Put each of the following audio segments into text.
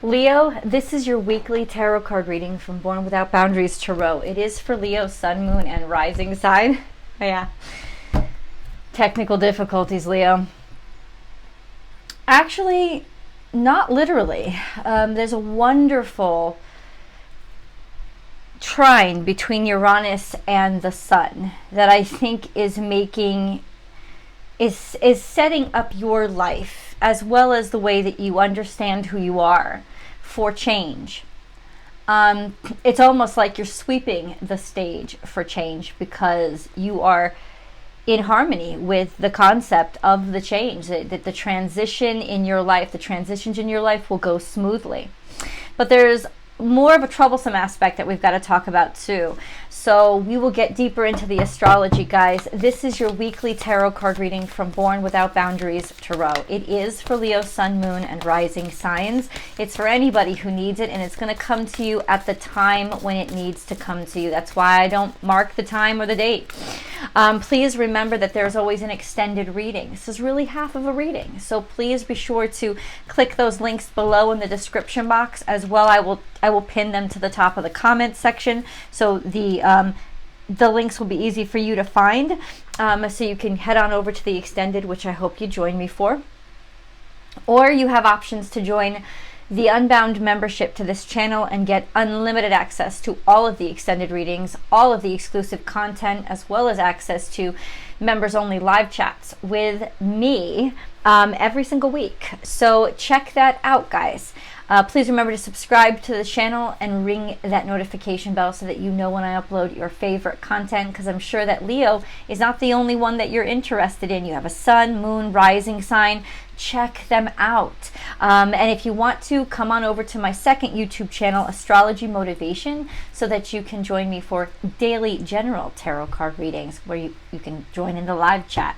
Leo, this is your weekly tarot card reading from Born Without Boundaries Tarot. It is for Leo, Sun, Moon, and Rising sign. Yeah. Technical difficulties, Leo. Actually, not literally. There's a wonderful trine between Uranus and the Sun that I think is setting up your life as well as the way that you understand who you are for change. It's almost like you're sweeping the stage for change because you are in harmony with the concept of the change, that the transition in your life, the transitions in your life will go smoothly. But there's more of a troublesome aspect that we've got to talk about too. So we will get deeper into the astrology, guys. This is your weekly tarot card reading from Born Without Boundaries Tarot. It is for Leo, Sun, Moon, and Rising signs. It's for anybody who needs it, and it's going to come to you at the time when it needs to come to you. That's why I don't mark the time or the date. Please remember that there's always an extended reading. This is really half of a reading. So please be sure to click those links below in the description box as well. I will pin them to the top of the comments section, so the links will be easy for you to find, so you can head on over to the extended, which I hope you join me for. Or you have options to join the Unbound membership to this channel and get unlimited access to all of the extended readings, all of the exclusive content, as well as access to members-only live chats with me every single week. So check that out, guys. Please remember to subscribe to the channel and ring that notification bell so that you know when I upload your favorite content, because I'm sure that Leo is not the only one that you're interested in. You have a Sun, Moon, Rising sign. Check them out. And if you want to, come on over to my second YouTube channel, Astrology Motivation, so that you can join me for daily general tarot card readings where you can join in the live chat.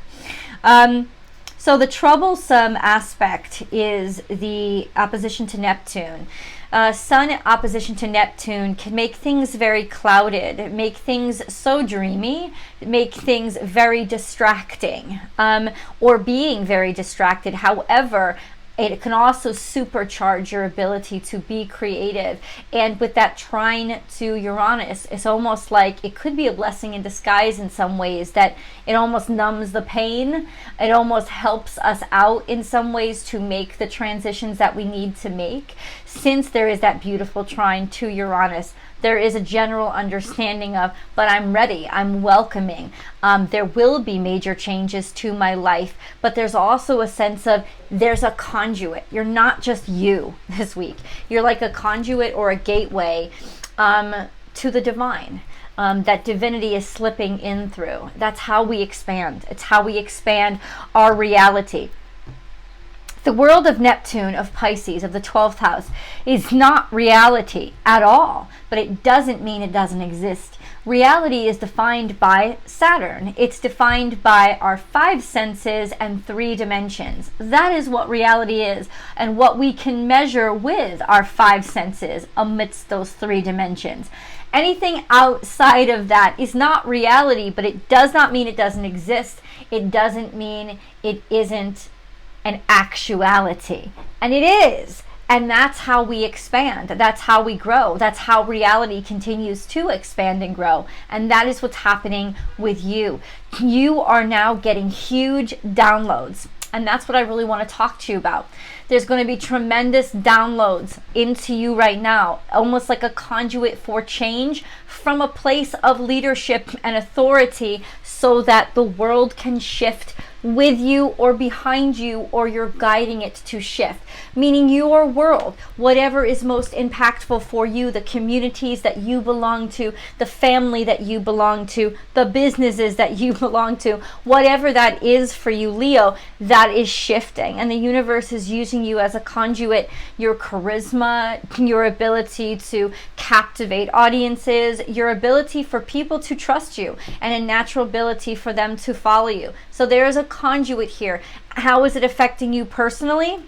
So the troublesome aspect is the opposition to Neptune. Sun opposition to Neptune can make things very clouded, make things so dreamy, make things very distracting, or being very distracted. However, it can also supercharge your ability to be creative. And with that trine to Uranus, it's almost like it could be a blessing in disguise in some ways, that it almost numbs the pain. It almost helps us out in some ways to make the transitions that we need to make. Since there is that beautiful trine to Uranus, there is a general understanding of, but I'm ready, I'm welcoming. There will be major changes to my life, but there's also a sense of there's a conduit. You're not just you this week. You're like a conduit or a gateway to the divine. That divinity is slipping in through. That's how we expand. It's how we expand our reality. The world of Neptune, of Pisces, of the 12th house, is not reality at all, but it doesn't mean it doesn't exist. Reality is defined by Saturn. It's defined by our 5 senses and 3 dimensions. That is what reality is, and what we can measure with our 5 senses amidst those 3 dimensions. Anything outside of that is not reality, but it does not mean it doesn't exist. It doesn't mean it isn't an actuality. And it is. And that's how we expand. That's how we grow. That's how reality continues to expand and grow. And that is what's happening with you. You are now getting huge downloads. And that's what I really want to talk to you about. There's going to be tremendous downloads into you right now, almost like a conduit for change from a place of leadership and authority, so that the world can shift with you or behind you, or you're guiding it to shift. Meaning your world, whatever is most impactful for you, the communities that you belong to, the family that you belong to, the businesses that you belong to, whatever that is for you, Leo, that is shifting. And the universe is using you as a conduit. Your charisma, your ability to captivate audiences, your ability for people to trust you, and a natural ability for them to follow you. So there is a conduit here. How is it affecting you personally?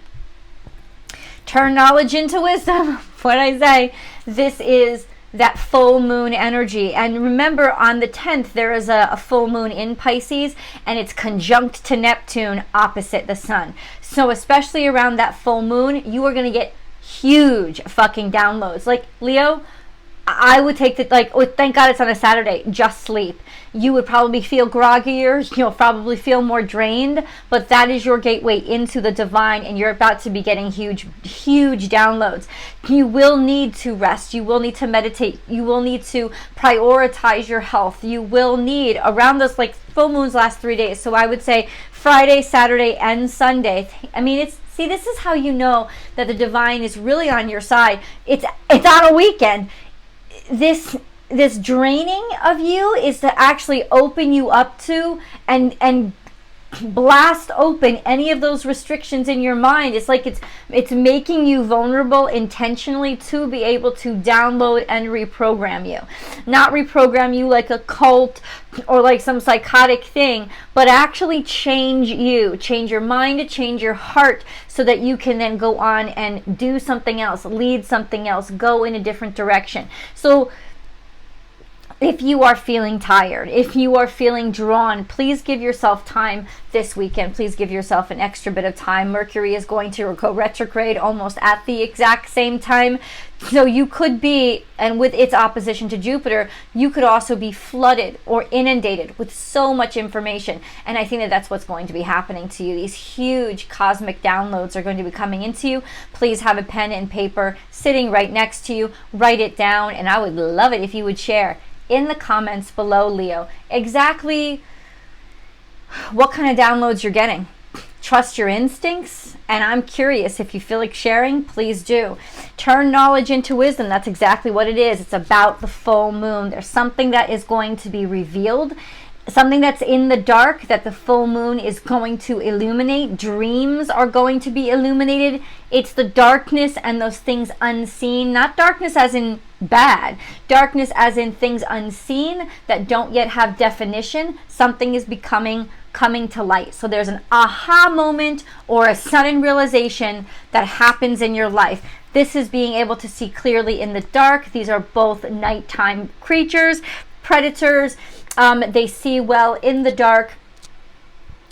Turn knowledge into wisdom. What I say, this is that full moon energy. And remember, on the 10th, there is a full moon in Pisces, and it's conjunct to Neptune opposite the sun. So especially around that full moon, you are going to get huge fucking downloads. Like, Leo, I would take that, like, oh, thank God it's on a Saturday, just sleep. You would probably feel groggier, you'll probably feel more drained, but that is your gateway into the divine, and you're about to be getting huge downloads. You will need to rest, you will need to meditate, you will need to prioritize your health, you will need, around those, like, full moons last 3 days, so I would say Friday, Saturday, and Sunday. I mean, see, this is how you know that the divine is really on your side. It's on a weekend. This draining of you is to actually open you up to and blast open any of those restrictions in your mind. It's like it's making you vulnerable intentionally to be able to download and reprogram you. Not reprogram you like a cult or like some psychotic thing, but actually change you. Change your mind, change your heart, so that you can then go on and do something else, lead something else, go in a different direction. So if you are feeling tired, if you are feeling drawn, please give yourself time this weekend. Please give yourself an extra bit of time. Mercury is going to go retrograde almost at the exact same time. So you could be, and with its opposition to Jupiter, you could also be flooded or inundated with so much information. And I think that that's what's going to be happening to you. These huge cosmic downloads are going to be coming into you. Please have a pen and paper sitting right next to you. Write it down, and I would love it if you would share in the comments below, Leo, exactly what kind of downloads you're getting. Trust your instincts, and I'm curious, if you feel like sharing, please do. Turn knowledge into wisdom. That's exactly what it is. It's about the full moon. There's something that is going to be revealed, something that's in the dark that the full moon is going to illuminate. Dreams are going to be illuminated. It's the darkness and those things unseen, not darkness as in bad, darkness as in things unseen that don't yet have definition. Something is coming to light. So there's an aha moment or a sudden realization that happens in your life. This is being able to see clearly in the dark. These are both nighttime creatures, predators. They see well in the dark.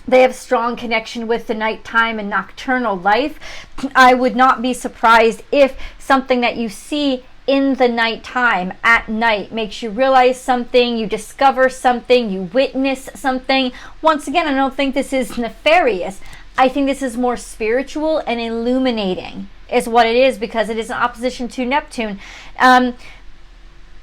They have strong connection with the nighttime and nocturnal life. I would not be surprised if something that you see in the nighttime, at night, makes you realize something, you discover something, you witness something. Once again, I don't think this is nefarious. I think this is more spiritual and illuminating is what it is, because it is in opposition to Neptune.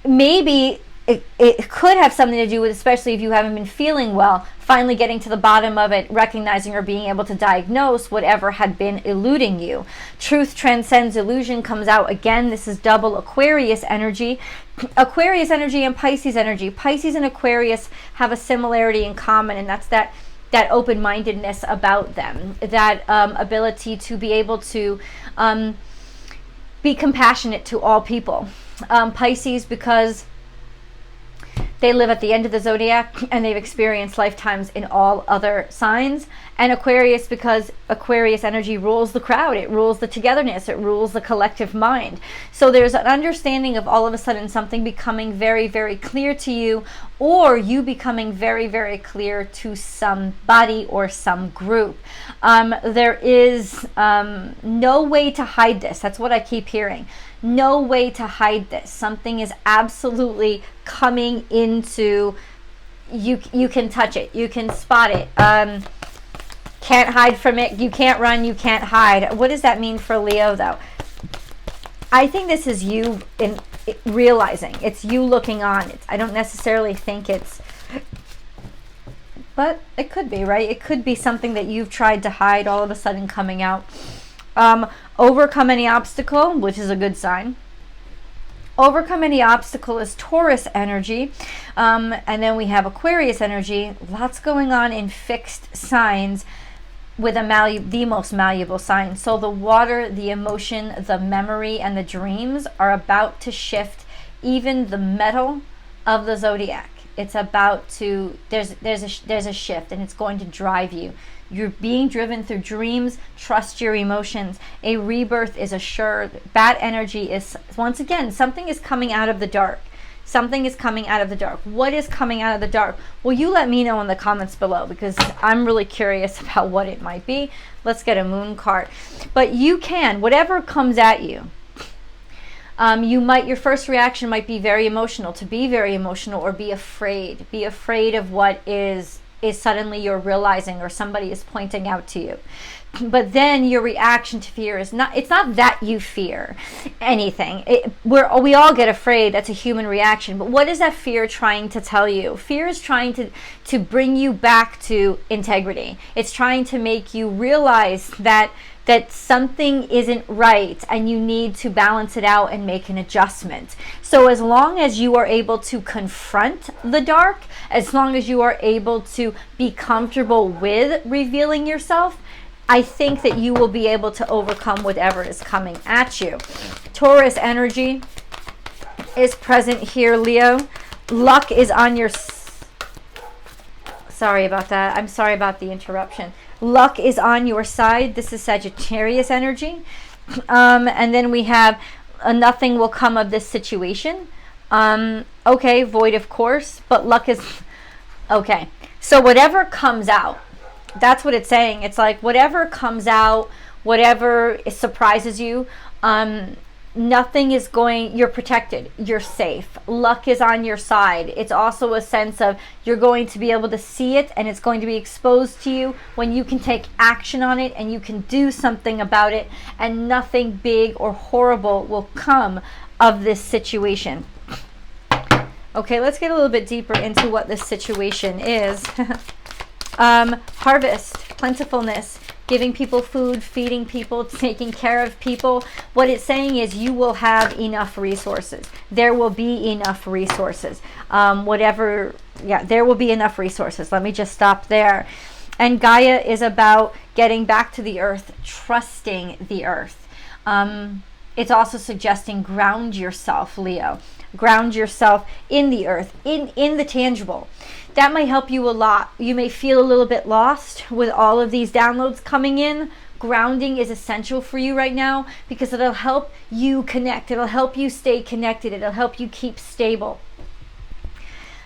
Maybe it could have something to do with, especially if you haven't been feeling well, finally getting to the bottom of it, recognizing or being able to diagnose whatever had been eluding you. Truth transcends illusion comes out again. This is double Aquarius energy. Aquarius energy and Pisces energy. Pisces and Aquarius have a similarity in common, and that's that open-mindedness about them, that ability to be able to be compassionate to all people. Pisces, because they live at the end of the zodiac and they've experienced lifetimes in all other signs. And Aquarius, because Aquarius energy rules the crowd, it rules the togetherness, it rules the collective mind. So there's an understanding of all of a sudden something becoming very, very clear to you, or you becoming very, very clear to somebody or some group. There is no way to hide this. That's what I keep hearing. No way to hide this. Something is absolutely coming into you. You can touch it. You can spot it. Can't hide from it. You can't run. You can't hide. What does that mean for Leo, though? I think this is you realizing. It's you looking on. I don't necessarily think it's... But it could be, right? It could be something that you've tried to hide all of a sudden coming out. Overcome any obstacle, which is a good sign. Overcome any obstacle is Taurus energy. And then we have Aquarius energy. Lots going on in fixed signs with the most malleable sign. So the water, the emotion, the memory, and the dreams are about to shift even the metal of the zodiac. It's about to, there's a shift, and it's going to drive you. You're being driven through dreams. Trust your emotions. A rebirth is assured. Bad energy is, once again, something is coming out of the dark. Something is coming out of the dark. What is coming out of the dark? Well, you let me know in the comments below, because I'm really curious about what it might be. Let's get a moon card. But you can, whatever comes at you, your first reaction might be very emotional, to be very emotional, or be afraid. Be afraid of what is suddenly you're realizing or somebody is pointing out to you. But then your reaction to fear is not, it's not that you fear anything. We all get afraid. That's a human reaction. But what is that fear trying to tell you? Fear is trying to bring you back to integrity. It's trying to make you realize that something isn't right and you need to balance it out and make an adjustment. So as long as you are able to confront the dark, as long as you are able to be comfortable with revealing yourself, I think that you will be able to overcome whatever is coming at you. Taurus energy is present here, Leo. Luck is on your... Sorry about that. I'm sorry about the interruption. Luck is on your side. This is Sagittarius energy. And then we have nothing will come of this situation. Okay, void of course, but luck is... Okay, so whatever comes out, that's what it's saying. It's like whatever comes out, whatever surprises you, nothing is going, you're protected, you're safe. Luck is on your side. It's also a sense of you're going to be able to see it and it's going to be exposed to you when you can take action on it and you can do something about it, and nothing big or horrible will come of this situation. Okay, let's get a little bit deeper into what this situation is. Harvest, plentifulness, giving people food, feeding people, taking care of people. What it's saying is you will have enough resources. There will be enough resources. There will be enough resources. Let me just stop there. And Gaia is about getting back to the earth, trusting the earth. It's also suggesting ground yourself, Leo. Ground yourself in the earth, in the tangible. That might help you a lot. You may feel a little bit lost with all of these downloads coming in. Grounding is essential for you right now because it'll help you connect. It'll help you stay connected. It'll help you keep stable.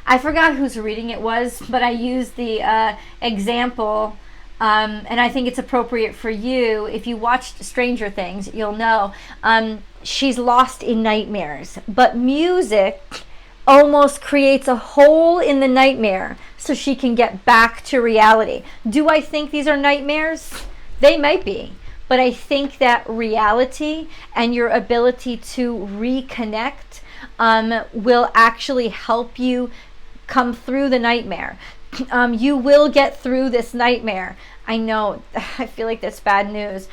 I forgot whose reading it was, but I used the example, and I think it's appropriate for you. If you watched Stranger Things, you'll know. She's lost in nightmares, but music almost creates a hole in the nightmare so she can get back to reality. Do I think these are nightmares? They might be, but I think that reality and your ability to reconnect will actually help you come through the nightmare. You will get through this nightmare. I know, I feel like that's bad news.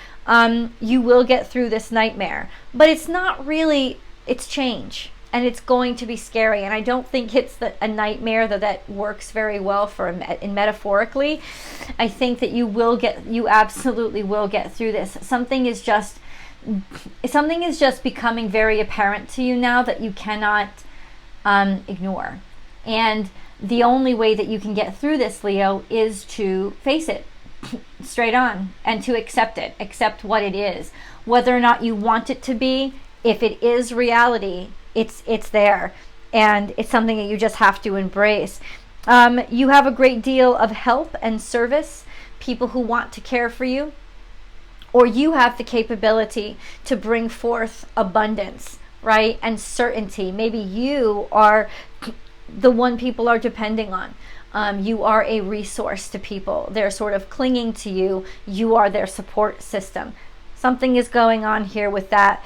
You will get through this nightmare, but it's not really, it's change. And it's going to be scary. And I don't think it's a nightmare that works very well in metaphorically. I think that you absolutely will get through this. Something is just becoming very apparent to you now that you cannot ignore. And the only way that you can get through this, Leo, is to face it straight on and to accept it. Accept what it is. Whether or not you want it to be, if it is reality, it's there, and it's something that you just have to embrace. You have a great deal of help and service, people who want to care for you, or you have the capability to bring forth abundance, right, and certainty. Maybe you are the one people are depending on. You are a resource to people. They're sort of clinging to you. You are their support system. Something is going on here with that.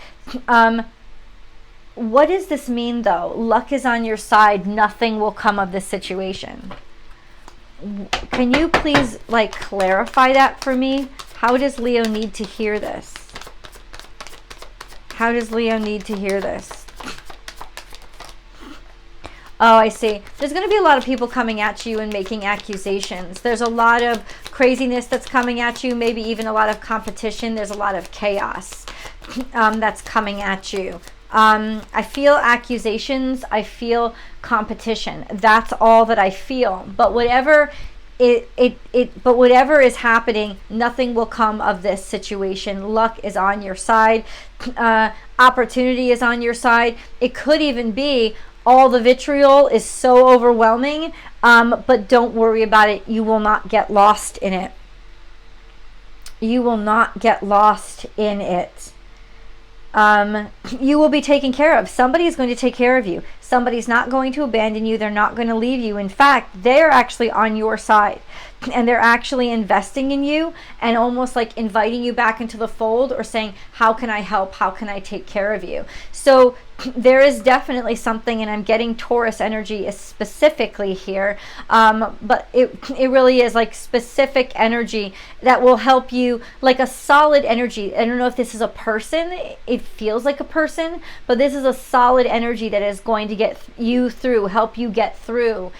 What does this mean, though? Luck is on your side. Nothing will come of this situation. Can you please, clarify that for me? How does Leo need to hear this? How does Leo need to hear this? Oh, I see. There's going to be a lot of people coming at you and making accusations. There's a lot of craziness that's coming at you, maybe even a lot of competition. There's a lot of chaos that's coming at you. I feel accusations. I feel competition. That's all that I feel. But whatever whatever is happening, nothing will come of this situation. Luck is on your side. Opportunity is on your side. It could even be all the vitriol is so overwhelming, but don't worry about it. You will not get lost in it. You will not get lost in it. You will be taken care of. Somebody is going to take care of you. Somebody's not going to abandon you. They're not going to leave you. In fact, they're actually on your side, and they're actually investing in you and almost like inviting you back into the fold, or saying, how can I help? How can I take care of you? So there is definitely something, and I'm getting Taurus energy specifically here, but it really is like specific energy that will help you, like a solid energy. I don't know if this is a person. It feels like a person, but this is a solid energy that is going to get you through, help you get through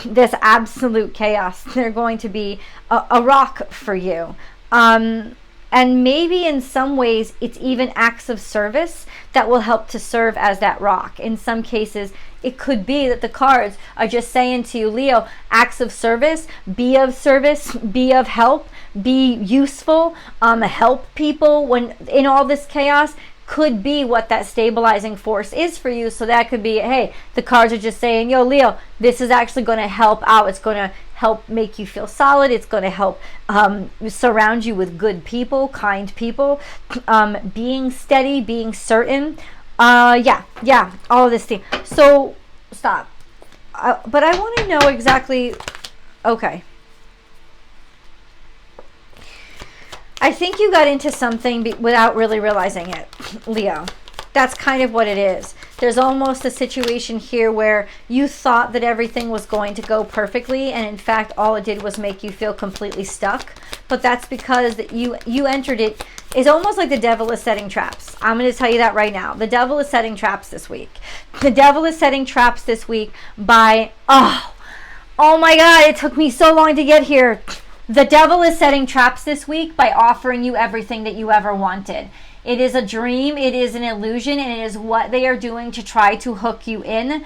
this absolute chaos. They're going to be a rock for you. And maybe in some ways it's even acts of service that will help to serve as that rock. In some cases, it could be that the cards are just saying to you, Leo, acts of service, be of help, be useful, help people when in all this chaos, could be what that stabilizing force is for you. So that could be, hey, the cards are just saying, yo, Leo, this is actually going to help out. It's going to help make you feel solid. It's going to help surround you with good people, kind people, being steady, being certain. Yeah, all of this thing. So stop. But I want to know exactly, okay. I think you got into something without really realizing it, Leo. That's kind of what it is. There's almost a situation here where you thought that everything was going to go perfectly, and in fact, all it did was make you feel completely stuck. But that's because that you entered it. It's almost like the devil is setting traps. I'm going to tell you that right now. The devil is setting traps this week. The devil is setting traps this week by, oh my God, it took me so long to get here. The devil is setting traps this week by offering you everything that you ever wanted. It is a dream, it is an illusion, and it is what they are doing to try to hook you in.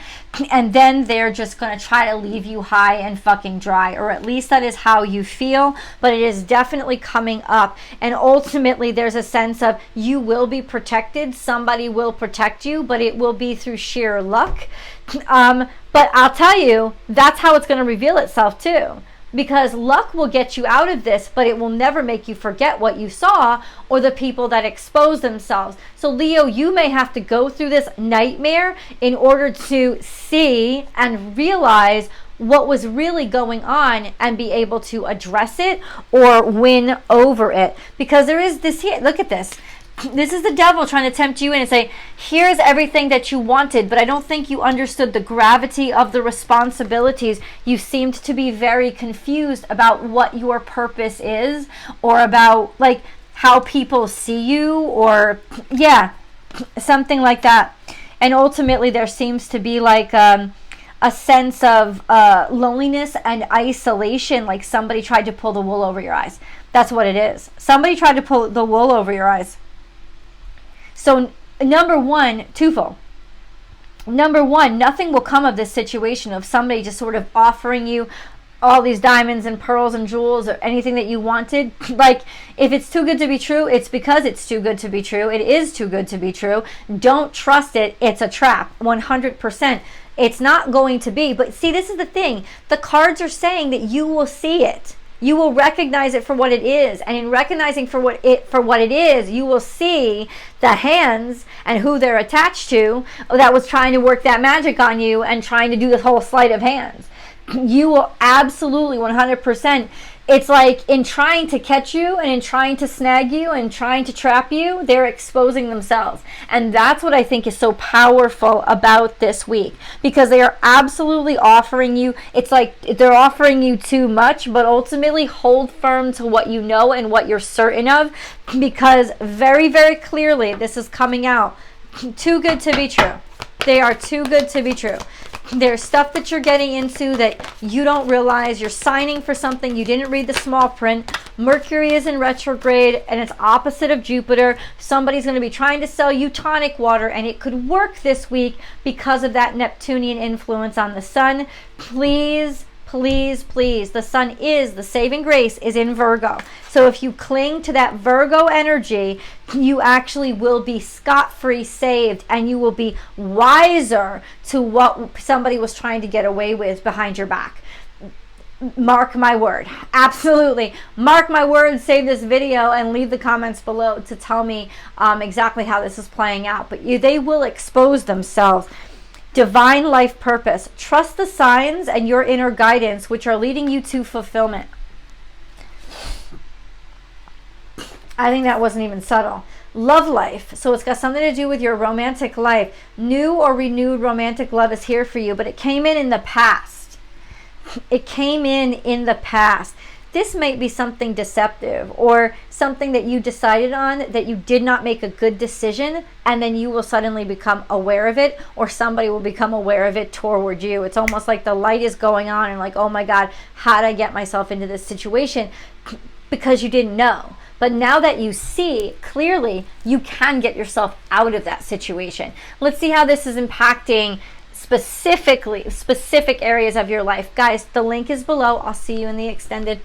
And then they're just going to try to leave you high and fucking dry. Or at least that is how you feel. But it is definitely coming up. And ultimately, there's a sense of you will be protected. Somebody will protect you, but it will be through sheer luck. But I'll tell you, that's how it's going to reveal itself too. Because luck will get you out of this, but it will never make you forget what you saw or the people that expose themselves. So Leo, you may have to go through this nightmare in order to see and realize what was really going on and be able to address it or win over it. Because there is this here, look at this. This is the devil trying to tempt you in and say, here's everything that you wanted, but I don't think you understood the gravity of the responsibilities. You seemed to be very confused about what your purpose is, or about like how people see you, or yeah, something like that. And ultimately there seems to be like a sense of loneliness and isolation, like somebody tried to pull the wool over your eyes. That's what it is. Somebody tried to pull the wool over your eyes. So number one, twofold. Number one, nothing will come of this situation of somebody just sort of offering you all these diamonds and pearls and jewels or anything that you wanted. Like, if it's too good to be true, it's because it's too good to be true. It is too good to be true. Don't trust it. It's a trap, 100%. It's not going to be. But see, this is the thing. The cards are saying that you will see it. You will recognize it for what it is. And in recognizing for what it is, you will see the hands and who they're attached to that was trying to work that magic on you and trying to do this whole sleight of hands. You will absolutely 100%. It's like in trying to catch you and in trying to snag you and trying to trap you, they're exposing themselves. And that's what I think is so powerful about this week, because they are absolutely offering you, it's like they're offering you too much, but ultimately hold firm to what you know and what you're certain of, because very, very clearly this is coming out. Too good to be true. They are too good to be true. There's stuff that you're getting into that you don't realize. You're signing for something. You didn't read the small print. Mercury is in retrograde and it's opposite of Jupiter. Somebody's going to be trying to sell you tonic water, and it could work this week because of that Neptunian influence on the sun. Please, please, please, the sun is, the saving grace is in Virgo. So if you cling to that Virgo energy, you actually will be scot-free saved, and you will be wiser to what somebody was trying to get away with behind your back. Mark my word. Absolutely. Mark my word. Save this video and leave the comments below to tell me exactly how this is playing out. But they will expose themselves. Divine life purpose. Trust the signs and your inner guidance, which are leading you to fulfillment. I think that wasn't even subtle. Love life. So it's got something to do with your romantic life. New or renewed romantic love is here for you, but it came in the past. It came in the past. This might be something deceptive, or something that you decided on that you did not make a good decision, and then you will suddenly become aware of it, or somebody will become aware of it toward you. It's almost like the light is going on and like, oh my God, how did I get myself into this situation? Because you didn't know. But now that you see clearly, you can get yourself out of that situation. Let's see how this is impacting specific areas of your life. Guys, the link is below. I'll see you in the extended.